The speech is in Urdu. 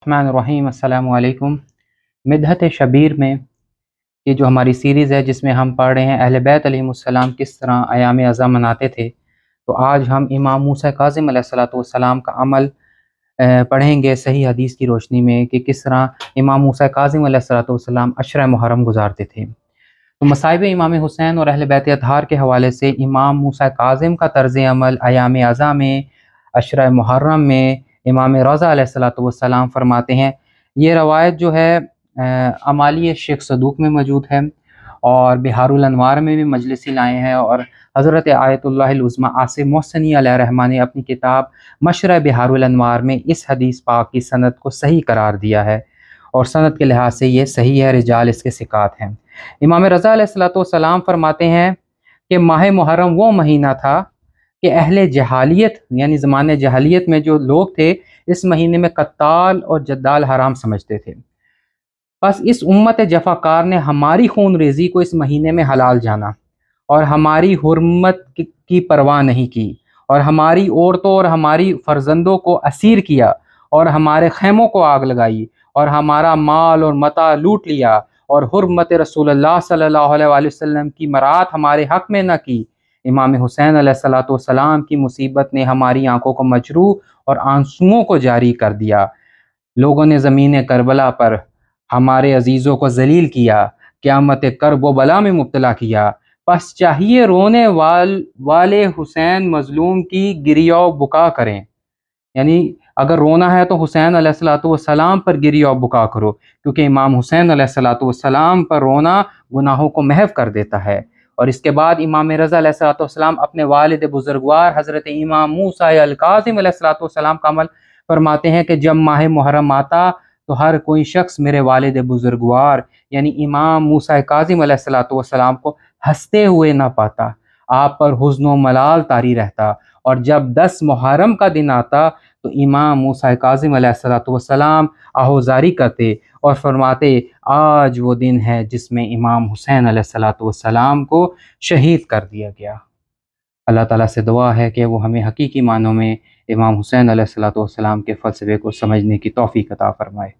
الرحمن الرحیم السلام علیکم۔ مدحت شبیر میں یہ جو ہماری سیریز ہے جس میں ہم پڑھ رہے ہیں اہل بیت علیہم السلام کس طرح ایام اعضاء مناتے تھے، تو آج ہم امام موسیٰ کاظم علیہ السلام کا عمل پڑھیں گے صحیح حدیث کی روشنی میں کہ کس طرح امام موسیٰ کاظم علیہ السلام عشرہ محرم گزارتے تھے۔ تو مصائب امام حسین اور اہل بیت اطہار کے حوالے سے امام موسیٰ کاظم کا طرز عمل ایام اعضاء میں عشرہ محرم میں امام رضا علیہ السلام فرماتے ہیں۔ یہ روایت جو ہے امالی شیخ صدوق میں موجود ہے اور بہار الانوار میں بھی مجلسی لائے ہیں، اور حضرت آیت اللہ العظمیٰ عاصم محسنی علیہ الرحمہ نے اپنی کتاب مشرح بہار الانوار میں اس حدیث پاک کی سند کو صحیح قرار دیا ہے، اور سند کے لحاظ سے یہ صحیح ہے، رجال اس کے ثقات ہیں۔ امام رضا علیہ السلام فرماتے ہیں کہ ماہ محرم وہ مہینہ تھا کہ اہل جہالیت یعنی زمانے جہالیت میں جو لوگ تھے اس مہینے میں قتال اور جدال حرام سمجھتے تھے، بس اس امت جفاکار نے ہماری خون ریزی کو اس مہینے میں حلال جانا اور ہماری حرمت کی پرواہ نہیں کی، اور ہماری عورتوں اور ہماری فرزندوں کو اسیر کیا اور ہمارے خیموں کو آگ لگائی اور ہمارا مال اور متاع لوٹ لیا، اور حرمت رسول اللہ صلی اللہ علیہ وآلہ وسلم کی مراعات ہمارے حق میں نہ کی۔ امام حسین علیہ السلام کی مصیبت نے ہماری آنکھوں کو مجروح اور آنسوؤں کو جاری کر دیا۔ لوگوں نے زمین کربلا پر ہمارے عزیزوں کو ذلیل کیا، قیامت کرب و بلا میں مبتلا کیا، پس چاہیے رونے والے حسین مظلوم کی گریہ و بکا کریں، یعنی اگر رونا ہے تو حسین علیہ السلام پر گریہ و بکا کرو، کیونکہ امام حسین علیہ السلام پر رونا گناہوں کو محو کر دیتا ہے۔ اور اس کے بعد امام رضا علیہ السلام اپنے والد بزرگوار حضرت امام موسیٰ الکاظم علیہ السلام کا عمل فرماتے ہیں کہ جب ماہ محرم آتا تو ہر کوئی شخص میرے والد بزرگوار یعنی امام موسیٰ کاظم علیہ السلام کو ہنستے ہوئے نہ پاتا، آپ پر حزن و ملال طاری رہتا، اور جب 10 محرم کا دن آتا تو امام موسیٰ کاظم علیہ السلام آہوزاری کرتے اور فرماتے آج وہ دن ہے جس میں امام حسین علیہ السلام کو شہید کر دیا گیا۔ اللہ تعالیٰ سے دعا ہے کہ وہ ہمیں حقیقی معنوں میں امام حسین علیہ السلام کے فلسفے کو سمجھنے کی توفیق عطا فرمائے۔